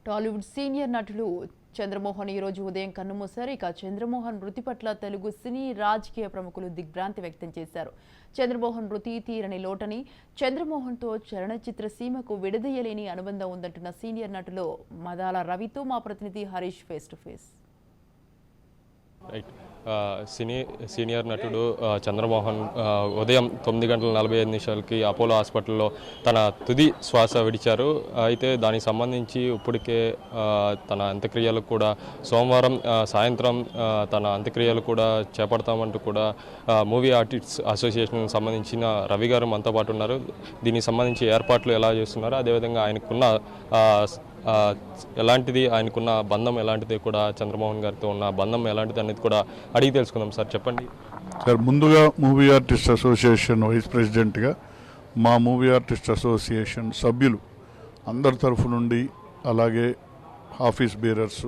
Tollywood senior నటులు చంద్రమోహన్ ఈ రోజు ఉదయం కన్నుమూశారు. ఇక చంద్రమోహన్ మృతి పట్ల తెలుగు సినీ రాజకీయ ప్రముఖులు దిగ్భ్రాంతి వ్యక్తం చేశారు. చంద్రమోహన్ మృతి తీరని లోటని, చంద్రమోహన్తో చలనచిత్ర సీమకు విడదీయలేని అనుబంధం ఉందంటున్న సీనియర్ నటులు మదాల రవితో మా ప్రతినిధి Harish face to face. Senior నటుడు చంద్రమోహన్ ఉదయం 9:45 అపోలో హాస్పిటల్లో తన తుది శ్వాస విడిచారు. అయితే దానికి సంబంధించి ఇప్పటికే తన అంత్యక్రియలు కూడా సోమవారం సాయంత్రం తన అంత్యక్రియలు కూడా చేపడతామంటూ కూడా మూవీ ఆర్టిస్ట్స్ అసోసియేషన్కి సంబంధించిన రవి గారు మనతో పాటు ఉన్నారు. దీనికి సంబంధించి ఏర్పాట్లు ఎలా చేస్తున్నారు, అదేవిధంగా ఆయనకున్న ఎలాంటిది, ఆయనకున్న బంధం ఎలాంటిది, కూడా చంద్రమోహన్ గారితో ఉన్న బంధం ఎలాంటిది అనేది కూడా అడిగి తెలుసుకుందాం. సార్ చెప్పండి. సార్, ముందుగా మూవీ ఆర్టిస్ట్ అసోసియేషన్ వైస్ ప్రెసిడెంట్గా మా మూవీ ఆర్టిస్ట్ అసోసియేషన్ సభ్యులు అందరి తరఫు నుండి, అలాగే ఆఫీస్ బేరర్స్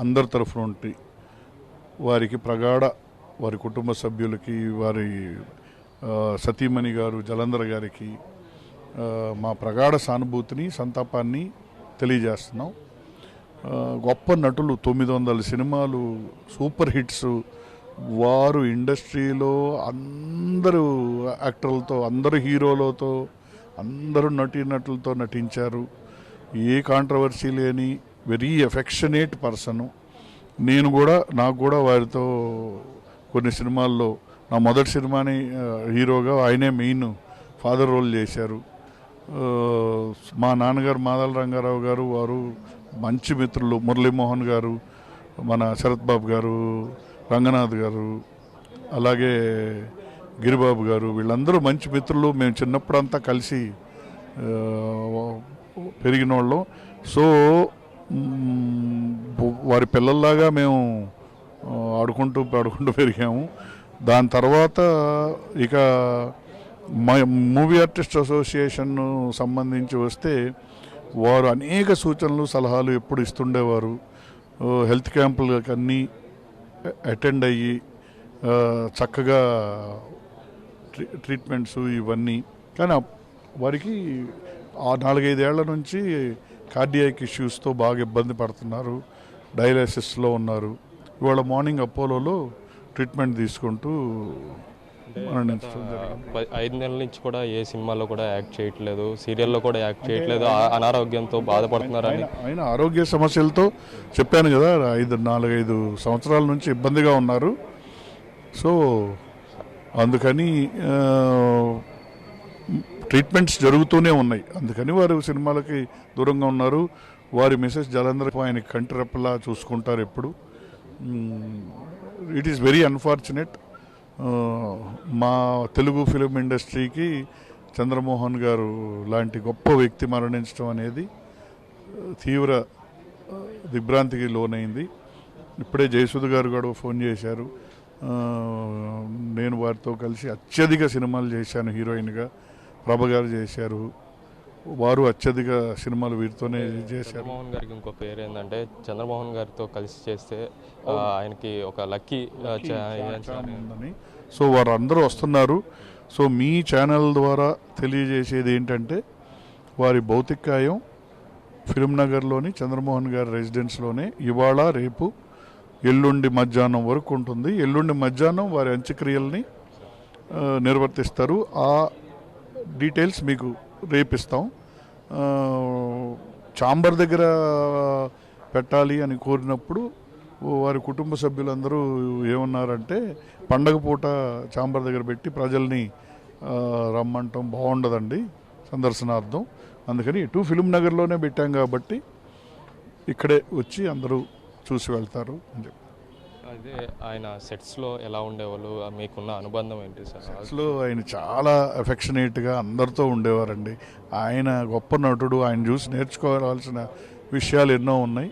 అందరి తరఫు నుండి వారికి వారి కుటుంబ సభ్యులకి, వారి సతీమణి గారు జలంధర్ గారికి మా ప్రగాఢ సానుభూతిని, సంతాపాన్ని తెలియజేస్తున్నాం. గొప్ప నటులు, 900 సినిమాలు, సూపర్ హిట్స్, వారు ఇండస్ట్రీలో అందరూ యాక్టర్లతో, అందరు హీరోలతో, అందరూ నటీనటులతో నటించారు. ఏ కాంట్రవర్సీ లేని వెరీ ఎఫెక్షనేట్ పర్సను. నాకు కూడా వారితో కొన్ని సినిమాల్లో, నా మొదటి సినిమాని హీరోగా ఆయనే మెయిన్ ఫాదర్ రోల్ చేశారు. మా నాన్నగారు మాదాల రంగారావు గారు, వారు మంచి మిత్రులు. మురళీమోహన్ గారు, మన శరత్ బాబు గారు, రంగనాథ్ గారు, అలాగే గిరిబాబు గారు, వీళ్ళందరూ మంచి మిత్రులు. మేము చిన్నప్పుడంతా కలిసి పెరిగిన వాళ్ళం. సో వారి పిల్లల్లాగా మేము ఆడుకుంటూ పెరిగాము. దాని తర్వాత ఇక మూవీ ఆర్టిస్ట్ అసోసియేషన్ సంబంధించి వస్తే, వారు అనేక సూచనలు, సలహాలు ఎప్పుడు ఇస్తుండేవారు. హెల్త్ క్యాంపులకు అన్నీ అటెండ్ అయ్యి చక్కగా ట్రీట్మెంట్స్ ఇవన్నీ. కానీ వారికి 4-5 ఏళ్ల నుంచి కార్డియాక్ ఇష్యూస్తో బాగా ఇబ్బంది పడుతున్నారు. డయాలసిస్లో ఉన్నారు. ఇవాళ మార్నింగ్ అపోలోలో ట్రీట్మెంట్ తీసుకుంటూ 5 నెలల నుంచి కూడా ఏ సినిమాలో కూడా యాక్ట్ చేయట్లేదు, సీరియల్లో కూడా యాక్ట్ చేయట్లేదు, అనారోగ్యంతో బాధపడుతున్నారు. ఆయన ఆరోగ్య సమస్యలతో చెప్పాను కదా, 4-5 సంవత్సరాల నుంచి ఇబ్బందిగా ఉన్నారు. సో అందుకని ట్రీట్మెంట్స్ జరుగుతూనే ఉన్నాయి. అందుకని వారు సినిమాలకి దూరంగా ఉన్నారు. వారి మిసెస్ జలంధర్ ఆయన కంటి రెప్పలా చూసుకుంటారు ఎప్పుడు. It is very unfortunate. మా తెలుగు ఫిలిం ఇండస్ట్రీకి చంద్రమోహన్ గారు లాంటి గొప్ప వ్యక్తి మరణించడం అనేది తీవ్ర దిగ్భ్రాంతికి లోనైంది. ఇప్పుడే జయసుధ గారు కూడా ఫోన్ చేశారు. నేను వారితో కలిసి అత్యధిక సినిమాలు చేశాను హీరోయిన్గా. ప్రభ గారు చేశారు, వారు అత్యధిక సినిమాలు వీరితోనే చేశారు. చంద్రమోహన్ గారికి ఇంకో పేరు ఏంటంటే, చంద్రమోహన్ గారితో కలిసి చేస్తే ఆయనకి ఒక లక్కీ ఉందని. సో వారు అందరూ వస్తున్నారు. సో మీ ఛానల్ ద్వారా తెలియజేసేది ఏంటంటే, వారి భౌతికాయం ఫిల్మ్ నగర్లోని చంద్రమోహన్ గారి రెసిడెన్స్లోనే ఇవాళ, రేపు, ఎల్లుండి మధ్యాహ్నం వరకు ఉంటుంది. ఎల్లుండి మధ్యాహ్నం వారి అంత్యక్రియల్ని నిర్వర్తిస్తారు. ఆ డీటెయిల్స్ మీకు రేపిస్తాం. చాంబర్ దగ్గర పెట్టాలి అని కోరినప్పుడు వారి కుటుంబ సభ్యులందరూ ఏమన్నారంటే, పండగ పూట చాంబర్ దగ్గర పెట్టి ప్రజల్ని రమ్మంటాం బాగుండదండి సందర్శనార్థం. అందుకని ఫిలిం నగర్లోనే పెట్టాం కాబట్టి ఇక్కడే వచ్చి అందరూ చూసి వెళ్తారు అని చెప్పి. అదే ఆయన సెట్స్లో ఎలా ఉండేవాళ్ళు, మీకున్న అనుబంధం ఏంటి సార్? సెట్స్లో ఆయన చాలా ఎఫెక్షనేట్గా అందరితో ఉండేవారండి. ఆయన గొప్ప నటుడు. ఆయన చూసి నేర్చుకోవాల్సిన విషయాలు ఎన్నో ఉన్నాయి.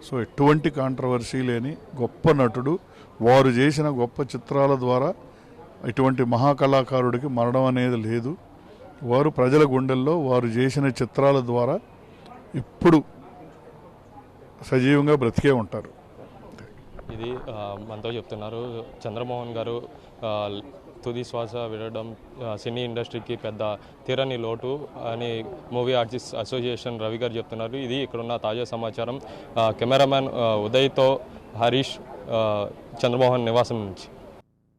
సో ఎటువంటి కాంట్రవర్సీ లేని గొప్ప నటుడు. వారు చేసిన గొప్ప చిత్రాల ద్వారా ఇటువంటి మహాకళాకారుడికి మరణం అనేది లేదు. వారు ప్రజల గుండెల్లో వారు చేసిన చిత్రాల ద్వారా ఎప్పుడు సజీవంగా బ్రతికే ఉంటారు. ఇది మనతో చెప్తున్నారు చంద్రమోహన్ గారు తుది శ్వాస విడడం సినీ ఇండస్ట్రీకి పెద్ద తీరని లోటు అని మూవీ ఆర్టిస్ట్ అసోసియేషన్ రవి గారు చెప్తున్నారు. ఇది ఇక్కడున్న తాజా సమాచారం. కెమెరామ్యాన్ ఉదయ్తో హరీష్, చంద్రమోహన్ నివాసం నుంచి.